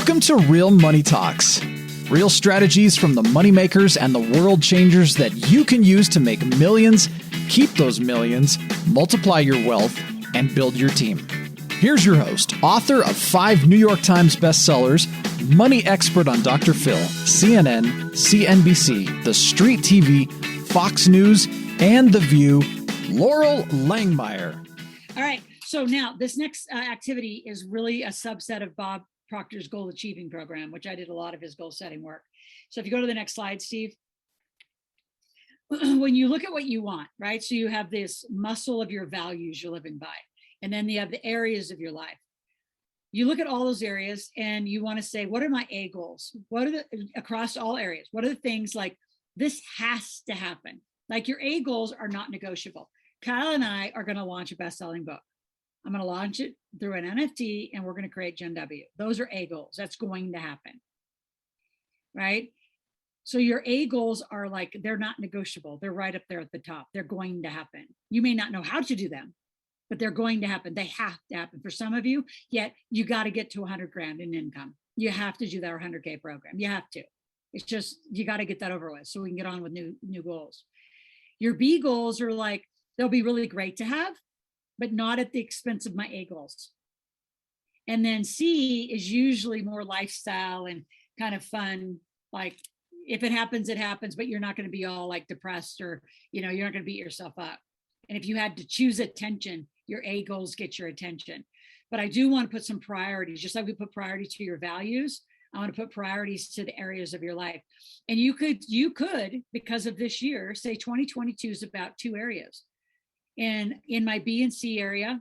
Welcome to Real Money Talks. Real strategies from the moneymakers and the world changers that you can use to make millions, keep those millions, multiply your wealth, and build your team. Here's your host, author of 5 New York Times bestsellers, money expert on Dr. Phil, CNN, CNBC, The Street TV, Fox News, and The View, Loral Langemeier. All right. So now this next activity is really a subset of Bob Proctor's goal achieving program, which I did a lot of his goal setting work. So if you go to the next slide, Steve, when you look at what you want, right? So you have this muscle of your values you're living by, and then you have the areas of your life. You look at all those areas and you want to say, what are my A goals? What are the, across all areas? What are the things like this has to happen? Like your A goals are not negotiable. Kyle and I are going to launch a best-selling book. I'm going to launch it through an NFT and we're going to create Gen W. Those are A goals. That's going to happen, right? So your A goals are like, they're not negotiable. They're right up there at the top. They're going to happen. You may not know how to do them, but they're going to happen. They have to happen for some of you, yet you got to get to 100 grand in income. You have to do that 100K program. You have to. It's just, you got to get that over with so we can get on with new goals. Your B goals are like, they'll be really great to have, but not at the expense of my A goals. And then C is usually more lifestyle and kind of fun. Like if it happens, it happens, but you're not going to be all like depressed or, you're not going to beat yourself up. And if you had to choose attention, your A goals get your attention. But I do want to put some priorities, just like we put priority to your values. I want to put priorities to the areas of your life. And you could, because of this year, say 2022 is about 2 areas. And in my B and C area,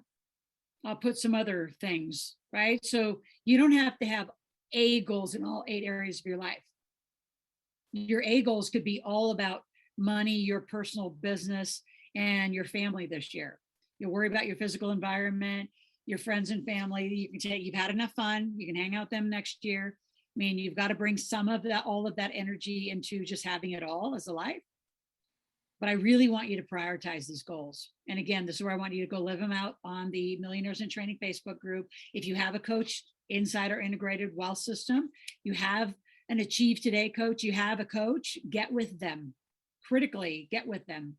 I'll put some other things, right? So you don't have to have A goals in all 8 areas of your life. Your A goals could be all about money, your personal business, and your family this year. You'll worry about your physical environment, your friends and family. You can take, you've had enough fun. You can hang out with them next year. I mean, you've got to bring some of that, all of that energy into just having it all as a life. But I really want you to prioritize these goals. And again, this is where I want you to go live them out on the Millionaires in Training Facebook group. If you have a coach inside our integrated wealth system, you have an Achieve Today coach, you have a coach, get with them. Critically, get with them.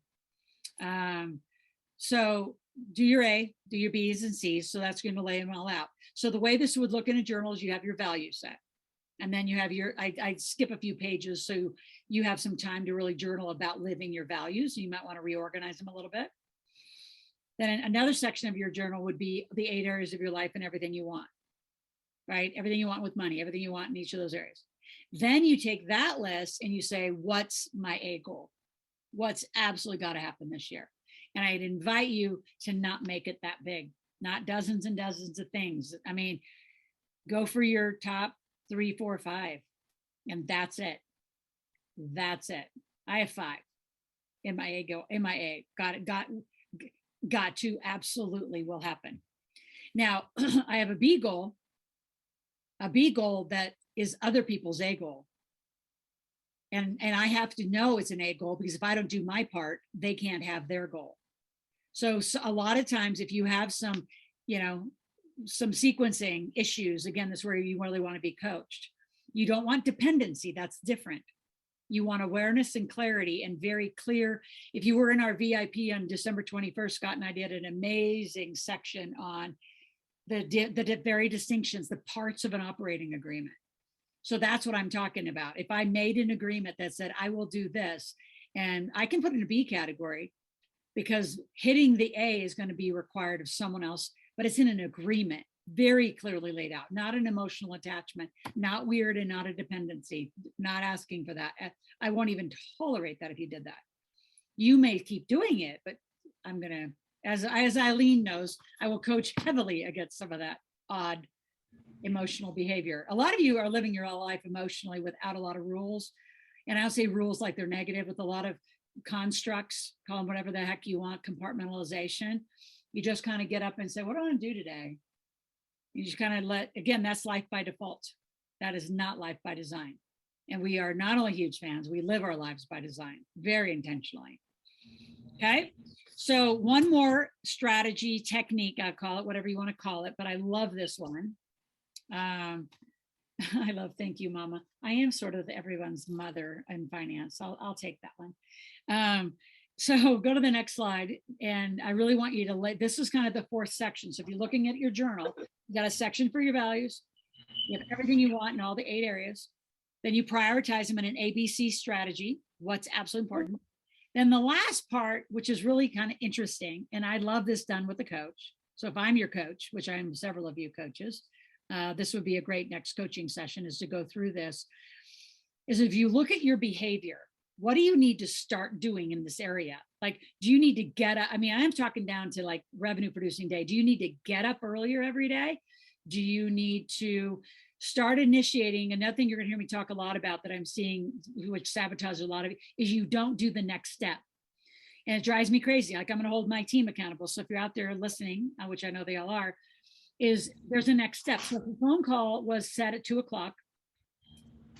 So do your A, do your B's and C's. So that's going to lay them all out. So the way this would look in a journal is you have your value set. And then you have your, I skip a few pages so you have some time to really journal about living your values. You might want to reorganize them a little bit. Then another section of your journal would be the 8 areas of your life and everything you want, right? Everything you want with money, everything you want in each of those areas. Then you take that list and you say, what's my A goal? What's absolutely got to happen this year? And I'd invite you to not make it that big, not dozens and dozens of things. I mean, go for your top 3, 4, 5, and that's it. That's it. I have 5 in my A. Got to absolutely will happen. Now I have a B goal that is other people's A goal. And I have to know it's an A goal because if I don't do my part, they can't have their goal. So a lot of times if you have some sequencing issues, again, this is where you really want to be coached. You don't want dependency. That's different. You want awareness and clarity and very clear. If you were in our VIP on December 21st, Scott and I did an amazing section on the very distinctions, the parts of an operating agreement. So that's what I'm talking about. If I made an agreement that said, I will do this, and I can put it in a B category because hitting the A is going to be required of someone else, but it's in an agreement, very clearly laid out, not an emotional attachment, not weird and not a dependency, not asking for that. I won't even tolerate that if you did that. You may keep doing it, but I'm going to, as Eileen knows, I will coach heavily against some of that odd emotional behavior. A lot of you are living your life emotionally without a lot of rules. And I'll say rules like they're negative with a lot of constructs, call them whatever the heck you want, compartmentalization. You just kind of get up and say, what do I want to do today? You just kind of again, that's life by default. That is not life by design. And we are not only huge fans, we live our lives by design, very intentionally. Okay. So one more strategy, technique, I call it, whatever you want to call it, but I love this one. I love, thank you, Mama. I am sort of everyone's mother in finance. I'll take that one. So go to the next slide. And I really want you to this is kind of the fourth section. So if you're looking at your journal, you got a section for your values. You have everything you want in all the 8 areas. Then you prioritize them in an ABC strategy, what's absolutely important. Then the last part, which is really kind of interesting, and I love this done with the coach. So if I'm your coach, which I'm several of you coaches, this would be a great next coaching session, is to go through this, is if you look at your behavior, what do you need to start doing in this area? Like, do you need to get up? I mean, I'm talking down to like revenue producing day. Do you need to get up earlier every day? Do you need to start initiating? Another thing you're going to hear me talk a lot about that I'm seeing, which sabotages a lot of it, is you don't do the next step. And it drives me crazy. Like, I'm going to hold my team accountable. So if you're out there listening, which I know they all are, is there's a next step. So if the phone call was set at 2:00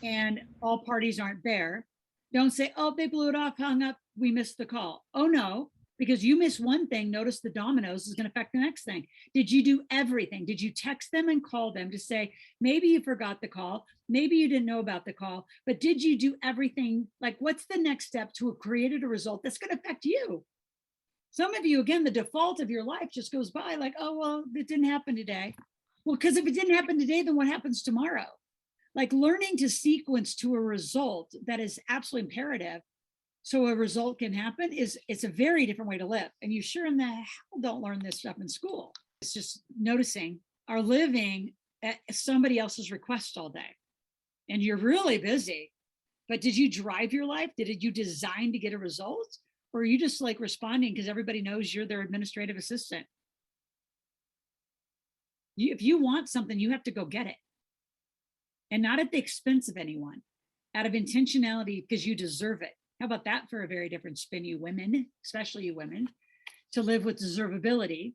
and all parties aren't there, don't say, oh, they blew it off, hung up, we missed the call. Oh no, because you miss one thing, notice the dominoes is going to affect the next thing. Did you do everything? Did you text them and call them to say, maybe you forgot the call, maybe you didn't know about the call, but did you do everything? Like, what's the next step to have created a result that's going to affect you? Some of you, again, the default of your life just goes by like, oh, well, it didn't happen today. Well, because if it didn't happen today, then what happens tomorrow? Like, learning to sequence to a result that is absolutely imperative so a result can happen it's a very different way to live. And you sure in the hell don't learn this stuff in school. It's just noticing are living at somebody else's request all day. And you're really busy. But did you drive your life? Did you design to get a result? Or are you just like responding because everybody knows you're their administrative assistant? If you want something, you have to go get it. And not at the expense of anyone, out of intentionality, because you deserve it. How about that for a very different spin, you women, especially you women, to live with deservability?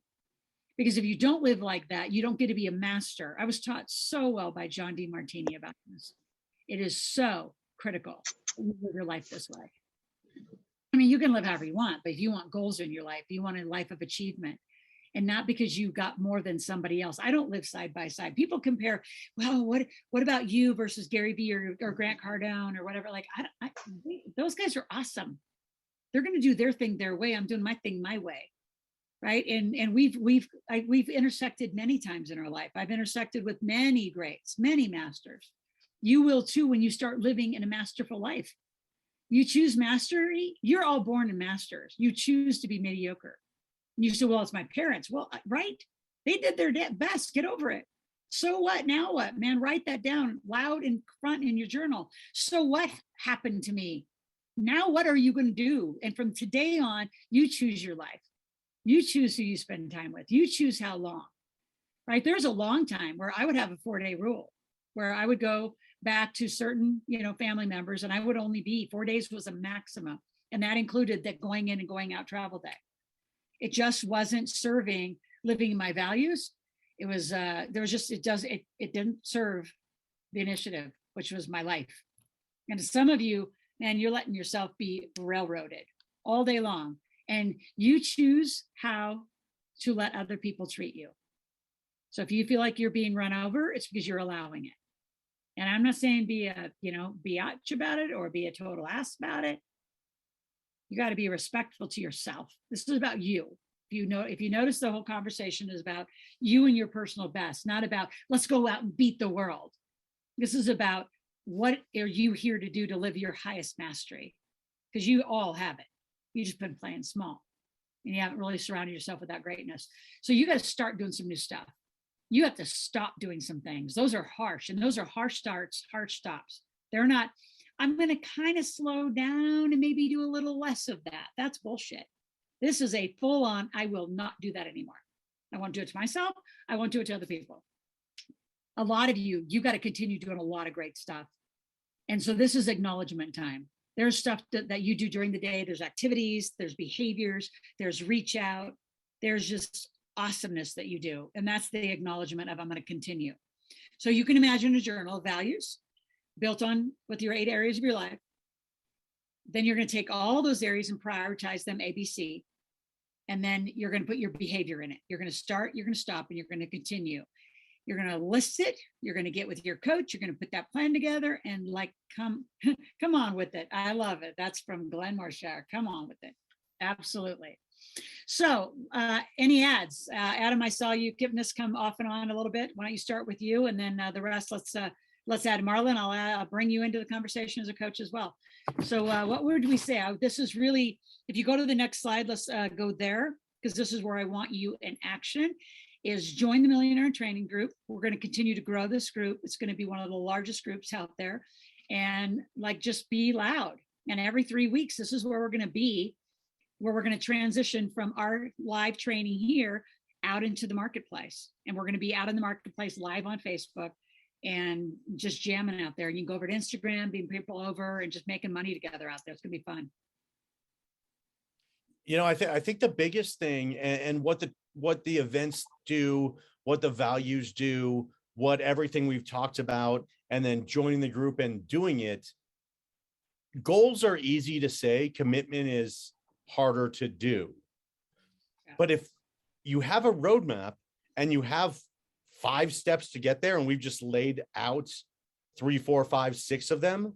Because if you don't live like that, you don't get to be a master. I was taught so well by John D. Martini about this. It is so critical to live your life this way. I mean, you can live however you want, but if you want goals in your life, you want a life of achievement, and not because you got more than somebody else. I don't live side by side. People compare, well, what about you versus Gary Vee or Grant Cardone or whatever? Like, those guys are awesome. They're going to do their thing their way. I'm doing my thing my way, right? And we've intersected many times in our life. I've intersected with many greats, many masters. You will too when you start living in a masterful life. You choose mastery, you're all born in masters. You choose to be mediocre. You say, well, it's my parents. Well, right? They did their best. Get over it. So what? Now what? Man, write that down loud in front in your journal. So what happened to me? Now what are you going to do? And from today on, you choose your life. You choose who you spend time with. You choose how long, right? There's a long time where I would have a 4-day rule where I would go back to certain, family members, and I would only be 4 days was a maximum. And that included that going in and going out travel day. It just wasn't serving living my values. It was, it didn't serve the initiative, which was my life. And some of you, man, you're letting yourself be railroaded all day long. And you choose how to let other people treat you. So if you feel like you're being run over, it's because you're allowing it. And I'm not saying be a, biatch about it or be a total ass about it. You got to be respectful to yourself. This is about you. If you notice, the whole conversation is about you and your personal best, not about let's go out and beat the world. This is about what are you here to do to live your highest mastery? Because you all have it. You just been playing small and you haven't really surrounded yourself with that greatness. So you got to start doing some new stuff. You have to stop doing some things. Those are harsh, and those are harsh starts, harsh stops. They're not, I'm going to kind of slow down and maybe do a little less of that. That's bullshit. This is a full on, I will not do that anymore. I won't do it to myself. I won't do it to other people. A lot of you got to continue doing a lot of great stuff. And so this is acknowledgement time. There's stuff that you do during the day. There's activities, there's behaviors, there's reach out. There's just awesomeness that you do. And that's the acknowledgement of I'm going to continue. So you can imagine a journal of values built on with your 8 areas of your life. Then you're going to take all those areas and prioritize them ABC. And then you're going to put your behavior in it. You're going to start, you're going to stop, and you're going to continue. You're going to list it. You're going to get with your coach. You're going to put that plan together and like, come on with it. I love it. That's from Glenmore-Shire. Come on with it. Absolutely. So any ads? Adam, I saw you giving this come off and on a little bit. Why don't you start with you, and then the rest, let's add Marlon. I'll bring you into the conversation as a coach as well. So what would we say? This is really, if you go to the next slide, let's go there, because this is where I want you in action, is join the Millionaire in Training group. We're going to continue to grow this group. It's going to be one of the largest groups out there, and like, just be loud. And every 3 weeks, this is where we're going to be, where we're going to transition from our live training here out into the marketplace. And we're going to be out in the marketplace live on Facebook and just jamming out there. And you can go over to Instagram, being people over and just making money together out there. It's going to be fun. You know, I think the biggest thing, and what the events do, what the values do, what everything we've talked about, and then joining the group and doing it, goals are easy to say, commitment is harder to do. Yeah. But if you have a roadmap and you have 5 steps to get there, and we've just laid out 3, 4, 5, 6 of them,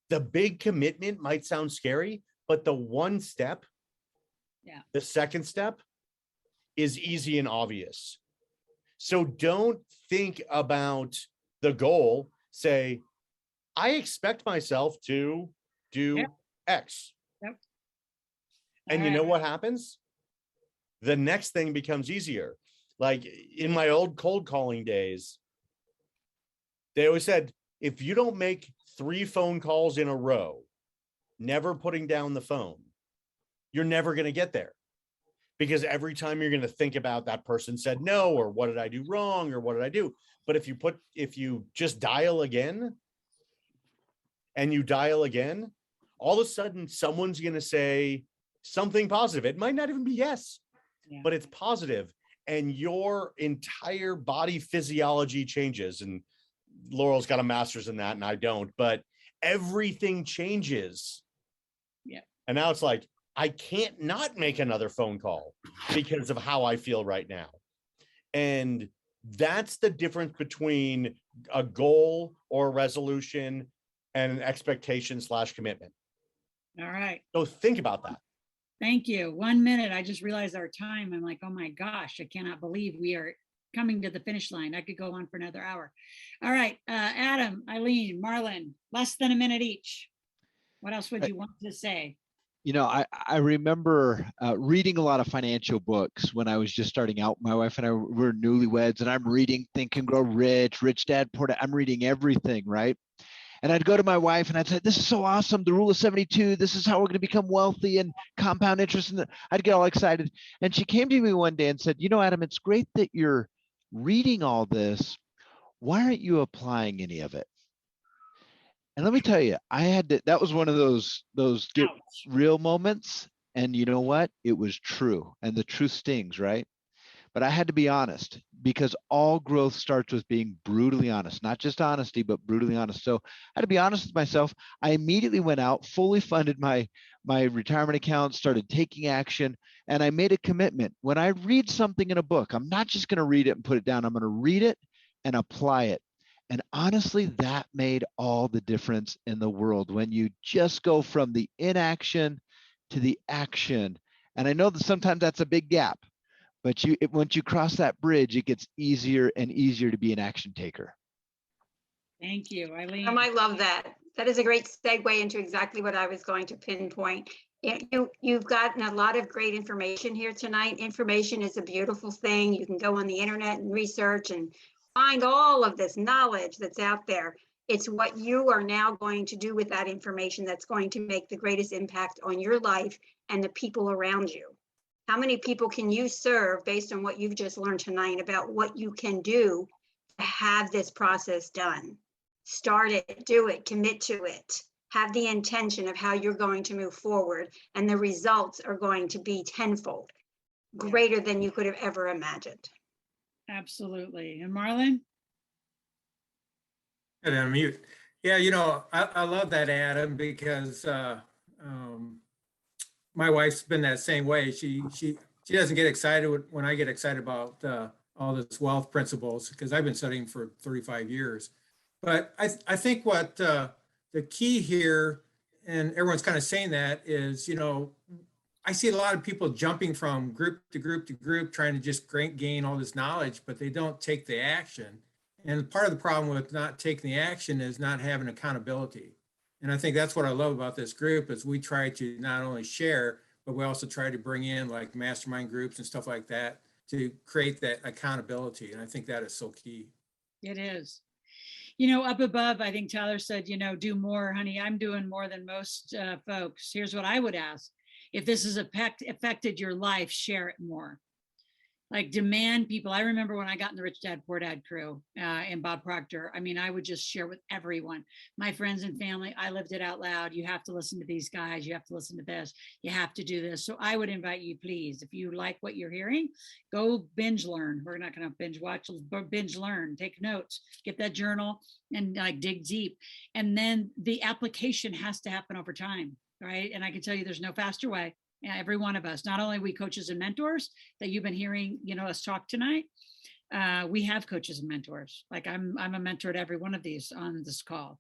the big commitment might sound scary, but the one step, the second step, is easy and obvious. So don't think about the goal. Say, I expect myself to do X. Yep. And you know what happens? The next thing becomes easier. Like in my old cold calling days, they always said, if you don't make 3 phone calls in a row, never putting down the phone, you're never going to get there. Because every time you're going to think about that person said no, or what did I do wrong, or what did I do? But if you just dial again, and you dial again, all of a sudden someone's going to say something positive. It might not even be yes, but it's positive, and your entire body physiology changes. And Laurel's got a master's in that and I don't, but everything changes. Yeah. And now it's like, I can't not make another phone call because of how I feel right now. And that's the difference between a goal or a resolution and an expectation / commitment. All right. So think about that. Thank you. 1 minute. I just realized our time. I'm like, oh my gosh, I cannot believe we are coming to the finish line. I could go on for another hour. All right. Adam, Eileen, Marlon, less than a minute each. What else would you want to say? You know, I remember reading a lot of financial books when I was just starting out. My wife and I were newlyweds, and I'm reading Think and Grow Rich, Rich Dad, Poor Dad. I'm reading everything, right? And I'd go to my wife and I'd say, this is so awesome. The rule of 72, this is how we're going to become wealthy, and compound interest. And I'd get all excited. And she came to me one day and said, you know, Adam, it's great that you're reading all this. Why aren't you applying any of it? And let me tell you, I had to, that was one of those get real moments. And you know what? It was true. And the truth stings, right? But I had to be honest, because all growth starts with being brutally honest, not just honesty, but brutally honest. So I had to be honest with myself. I immediately went out, fully funded my retirement account, started taking action, and I made a commitment. When I read something in a book, I'm not just going to read it and put it down. I'm going to read it and apply it. And honestly, that made all the difference in the world when you just go from the inaction to the action. And I know that sometimes that's a big gap. But once you cross that bridge, it gets easier and easier to be an action taker. Thank you, Eileen. I love that. That is a great segue into exactly what I was going to pinpoint. You've gotten a lot of great information here tonight. Information is a beautiful thing. You can go on the internet and research and find all of this knowledge that's out there. It's what you are now going to do with that information that's going to make the greatest impact on your life and the people around you. How many people can you serve based on what you've just learned tonight about what you can do to have this process done? Start it, do it, commit to it. Have the intention of how you're going to move forward, and the results are going to be tenfold, greater than you could have ever imagined. Absolutely. And Marlon? And unmute. Yeah, you know, I love that, Adam, because my wife's been that same way. She doesn't get excited when I get excited about all this wealth principles, because I've been studying for 35 years. But I think what the key here, and everyone's kind of saying that, is, I see a lot of people jumping from group to group to group, trying to just gain all this knowledge, but they don't take the action. And part of the problem with not taking the action is not having accountability. And I think that's what I love about this group, is we try to not only share, but we also try to bring in like mastermind groups and stuff like that to create that accountability. And I think that is so key. It is. Up above, I think Tyler said, do more, honey. I'm doing more than most folks. Here's what I would ask. If this has affected your life, share it more. Like, demand people. I remember when I got in the Rich Dad Poor Dad crew and Bob Proctor, I would just share with everyone, my friends and family. I lived it out loud. You have to listen to these guys. You have to listen to this. You have to do this. So I would invite you, please, if you like what you're hearing, go binge learn. We're not going to binge watch, but binge learn, take notes, get that journal and like dig deep. And then the application has to happen over time, right? And I can tell you there's no faster way. Every one of us, not only we coaches and mentors that you've been hearing, us talk tonight, we have coaches and mentors. Like I'm a mentor at every one of these on this call.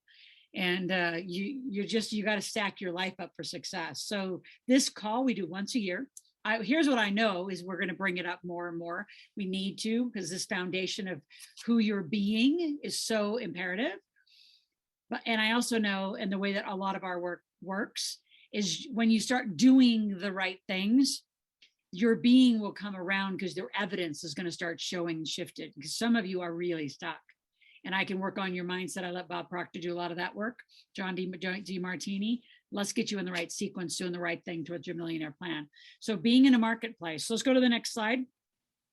And you got to stack your life up for success. So this call we do once a year. Here's what I know is we're going to bring it up more and more. We need to, because this foundation of who you're being is so imperative. And I also know, and the way that a lot of our work works, is when you start doing the right things, your being will come around, because their evidence is going to start showing and shifted, because some of you are really stuck. And I can work on your mindset. I let Bob Proctor do a lot of that work. John D. Martini, let's get you in the right sequence, doing the right thing towards your millionaire plan. So being in a marketplace. So let's go to the next slide.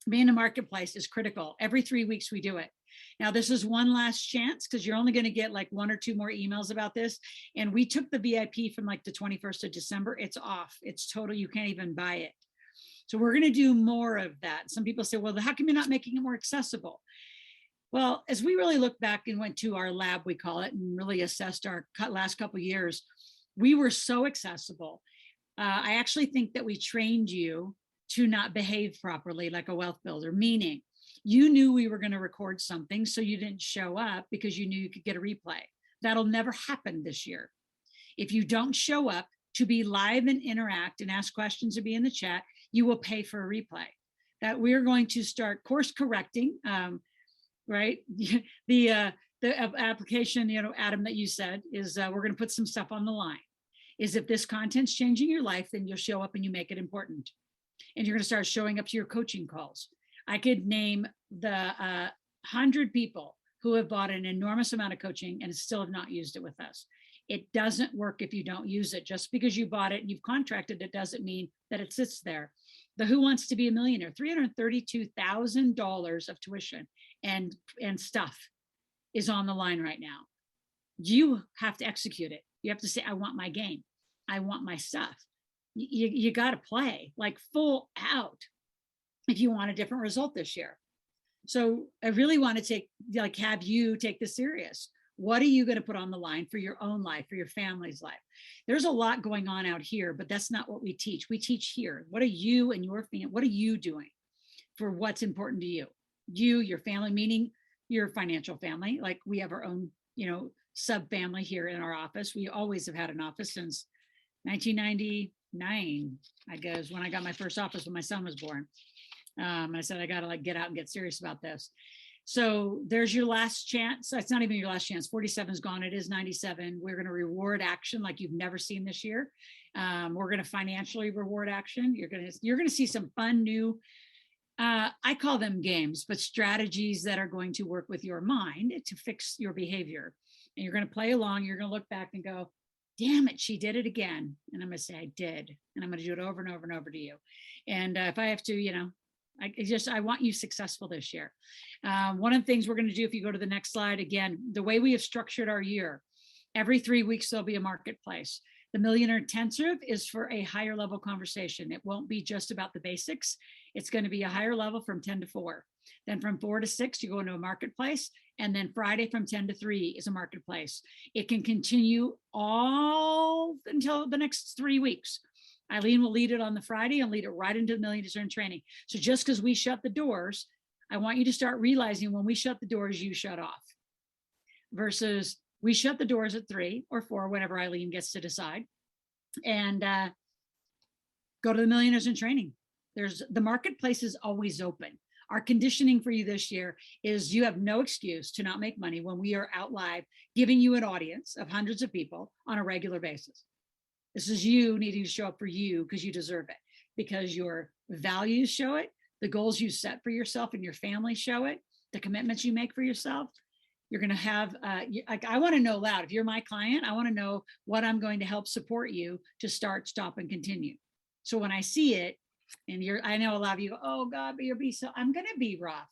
Being in a marketplace is critical. Every 3 weeks we do it. Now, this is one last chance, because you're only going to get like 1 or 2 more emails about this. And we took the VIP from like the 21st of December. It's off. It's total. You can't even buy it. So we're going to do more of that. Some people say, well, how come you're not making it more accessible? Well, as we really look back and went to our lab, we call it, and really assessed our last couple of years, we were so accessible. I actually think that we trained you to not behave properly like a wealth builder, meaning you knew we were going to record something, so you didn't show up because you knew you could get a replay. That'll never happen this year. If you don't show up to be live and interact and ask questions and be in the chat, you will pay for a replay. That we're going to start course correcting, right? The application, Adam, that you said is we're going to put some stuff on the line. Is if this content's changing your life, then you'll show up and you make it important. And you're going to start showing up to your coaching calls. I could name the 100 people who have bought an enormous amount of coaching and still have not used it with us. It doesn't work if you don't use it. Just because you bought it and you've contracted it doesn't mean that it sits there. The Who Wants to Be a Millionaire, $332,000 of tuition and stuff is on the line right now. You have to execute it. You have to say, I want my game. I want my stuff. You got to play like full out if you want a different result this year. So I really want to have you take this serious. What are you going to put on the line for your own life, for your family's life? There's a lot going on out here, but that's not what we teach. We teach here. What are you and your family? What are you doing for what's important to you? You, your family, meaning your financial family. Like we have our own, sub family here in our office. We always have had an office since 1999, I guess, when I got my first office when my son was born. I said, I got to get out and get serious about this. So there's your last chance. It's not even your last chance. 47 is gone. It is 97. We're going to reward action like you've never seen this year. We're going to financially reward action. You're going to see some fun new, I call them games, but strategies that are going to work with your mind to fix your behavior. And you're going to play along. You're going to look back and go, damn it, she did it again. And I'm going to say, I did. And I'm going to do it over and over and over to you. And if I have to, I want you successful this year. One of the things we're going to do, if you go to the next slide, again, the way we have structured our year, every 3 weeks, there'll be a marketplace. The Millionaire Intensive is for a higher level conversation. It won't be just about the basics. It's going to be a higher level from 10 to 4. Then from 4 to 6, you go into a marketplace. And then Friday from 10 to 3 is a marketplace. It can continue all until the next 3 weeks. Eileen will lead it on the Friday and lead it right into the Millionaire Training. So just because we shut the doors, I want you to start realizing when we shut the doors, you shut off, versus we shut the doors at 3 or 4, whenever Eileen gets to decide, and go to the Millionaires in Training. The marketplace is always open. Our conditioning for you this year is you have no excuse to not make money when we are out live, giving you an audience of hundreds of people on a regular basis. This is you needing to show up for you because you deserve it, because your values show it, the goals you set for yourself and your family show it, the commitments you make for yourself. You're going to have, I want to know loud, if you're my client, I want to know what I'm going to help support you to start, stop, and continue. So when I see it, and I know a lot of you go, oh God, but I'm going to be rough.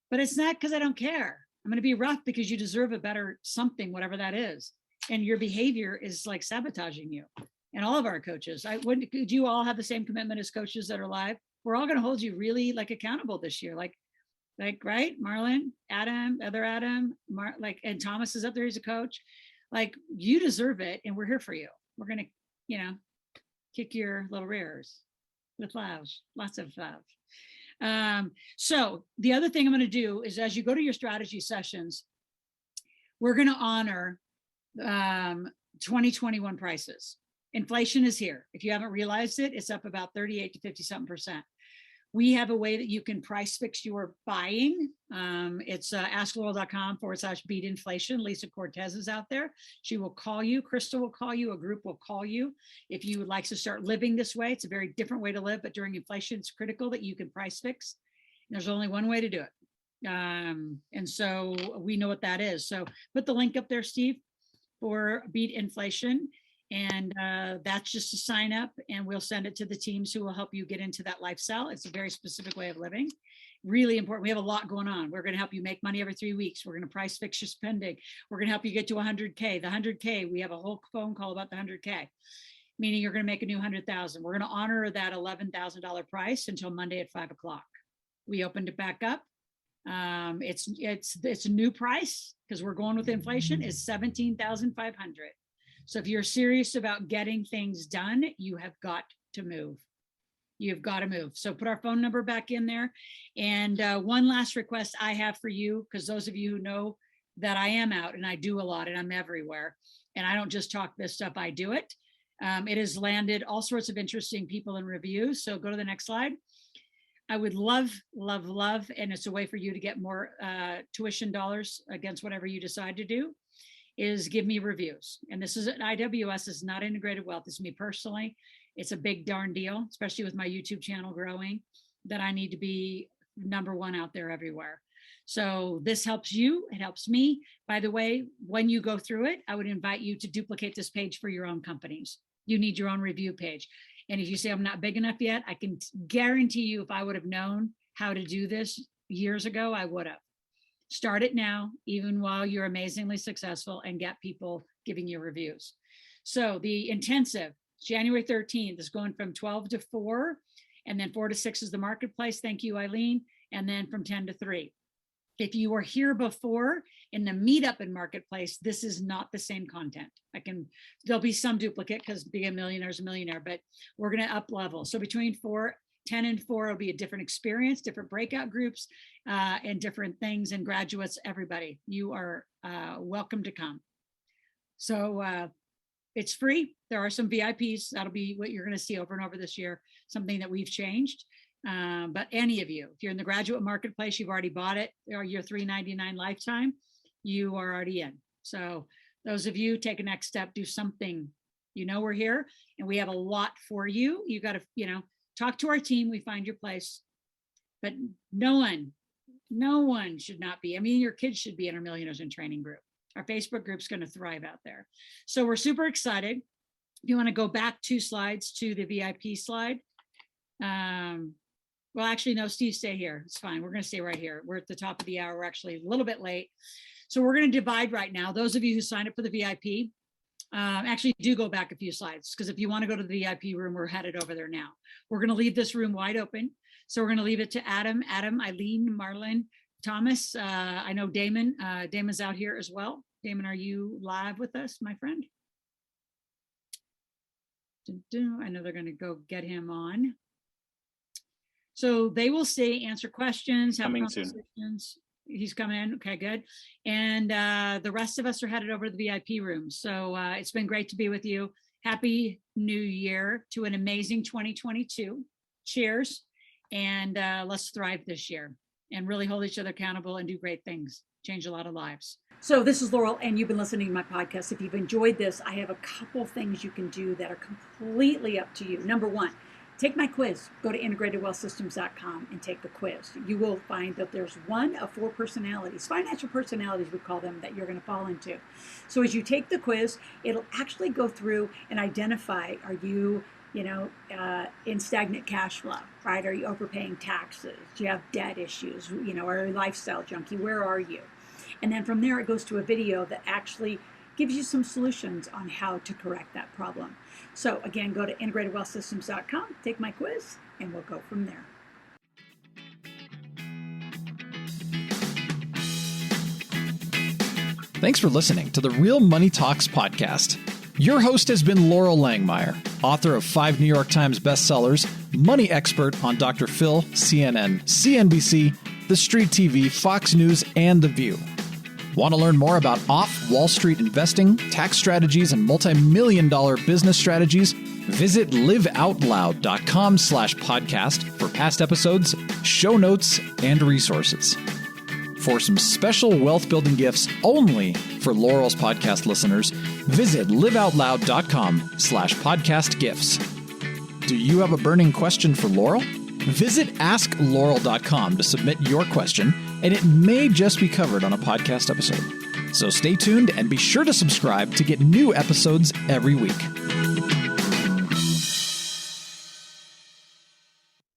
But it's not because I don't care. I'm going to be rough because you deserve a better something, whatever that is. And your behavior is like sabotaging you. And all of our coaches, could you all have the same commitment as coaches that are live? We're all going to hold you really like accountable this year. Like, right? Marlon, Adam, other Adam, and Thomas is up there. He's a coach. Like, you deserve it. And we're here for you. We're going to, kick your little rears with love, lots of love. So the other thing I'm going to do is, as you go to your strategy sessions, we're going to honor 2021 prices. Inflation is here. If you haven't realized it, it's up about 38 to 50 something percent. We have a way that you can price fix your buying. It's askloral.com/beat inflation. Lisa Cortez is out there. She will call you. Crystal will call you. A group will call you. If you would like to start living this way, it's a very different way to live, but during inflation, it's critical that you can price fix. And there's only one way to do it. And so we know what that is. So put the link up there, Steve, for Beat Inflation. And that's just to sign up, and we'll send it to the teams who will help you get into that lifestyle. It's a very specific way of living. Really important. We have a lot going on. We're going to help you make money every 3 weeks. We're going to price fix your spending. We're going to help you get to 100K. The 100K, we have a whole phone call about the 100K, meaning you're going to make a new 100,000. We're going to honor that $11,000 price until Monday at 5 o'clock. We opened it back up. It's a new price because we're going with inflation. Is $17,500. So if you're serious about getting things done, you have got to move. You've got to move. So put our phone number back in there. And one last request I have for you, because those of you who know that I am out and I do a lot and I'm everywhere, and I don't just talk this stuff, I do it. It has landed all sorts of interesting people in reviews. So go to the next slide. I would love, and it's a way for you to get more tuition dollars against whatever you decide to do, is give me reviews. And this is an IWS, is not integrated wealth. This is me personally. It's a big darn deal, especially with my YouTube channel growing, that I need to be #1 out there everywhere. So this helps you, it helps me. By the way, when you go through it, I would invite you to duplicate this page for your own companies. You need your own review page. And if you say I'm not big enough yet, I can guarantee you, if I would have known how to do this years ago, I would have. Start it now, even while you're amazingly successful, and get people giving you reviews. So the intensive, January 13th, is going from 12 to 4, and then 4 to 6 is the marketplace. Thank you, Eileen. And then from 10 to 3. If you were here before in the meetup in marketplace, this is not the same content. There'll be some duplicate because being a millionaire is a millionaire, but we're going to up level. So between 10 and 4 will be a different experience, different breakout groups, and different things. And graduates, everybody, you are welcome to come. So it's free. There are some VIPs. That'll be what you're going to see over and over this year, something that we've changed. But any of you, if you're in the graduate marketplace, you've already bought it, or your $399 lifetime, you are already in. So those of you, take a next step, do something. We're here and we have a lot for you. You got to, talk to our team. We find your place, but no one should not be. I mean, your kids should be in our Millionaires in Training group. Our Facebook group's going to thrive out there. So we're super excited. If you want to go back 2 slides to the VIP slide. Well, actually, no, Steve, stay here. It's fine. We're going to stay right here. We're at the top of the hour. We're actually a little bit late. So we're going to divide right now. Those of you who signed up for the VIP, actually do go back a few slides, because if you want to go to the VIP room, we're headed over there now. We're going to leave this room wide open. So we're going to leave it to Adam, Eileen, Marlon, Thomas. I know Damon. Damon's out here as well. Damon, are you live with us, my friend? I know they're going to go get him on. So they will stay, answer questions, have Coming soon. conversations. He's coming in. Okay, good. And the rest of us are headed over to the VIP room. So it's been great to be with you. Happy New Year to an amazing 2022. Cheers. And let's thrive this year and really hold each other accountable and do great things. Change a lot of lives. So this is Loral, and you've been listening to my podcast. If you've enjoyed this, I have a couple things you can do that are completely up to you. Number one, take my quiz. Go to integratedwealthsystems.com and take the quiz. You will find that there's one of 4 personalities, financial personalities we call them, that you're going to fall into. So as you take the quiz, it'll actually go through and identify, are you in stagnant cash flow, right? Are you overpaying taxes? Do you have debt issues? Are you a lifestyle junkie? Where are you? And then from there, it goes to a video that actually gives you some solutions on how to correct that problem. So again, go to integratedwealthsystems.com, take my quiz, and we'll go from there. Thanks for listening to the Real Money Talks podcast. Your host has been Loral Langemeier, author of 5 New York Times bestsellers, money expert on Dr. Phil, CNN, CNBC, The Street TV, Fox News, and The View. Want to learn more about off-Wall Street investing, tax strategies, and multi-million-dollar business strategies? Visit liveoutloud.com/podcast for past episodes, show notes, and resources. For some special wealth-building gifts only for Loral's podcast listeners, visit liveoutloud.com/podcast gifts. Do you have a burning question for Loral? Visit askloral.com to submit your question, and it may just be covered on a podcast episode. So stay tuned and be sure to subscribe to get new episodes every week.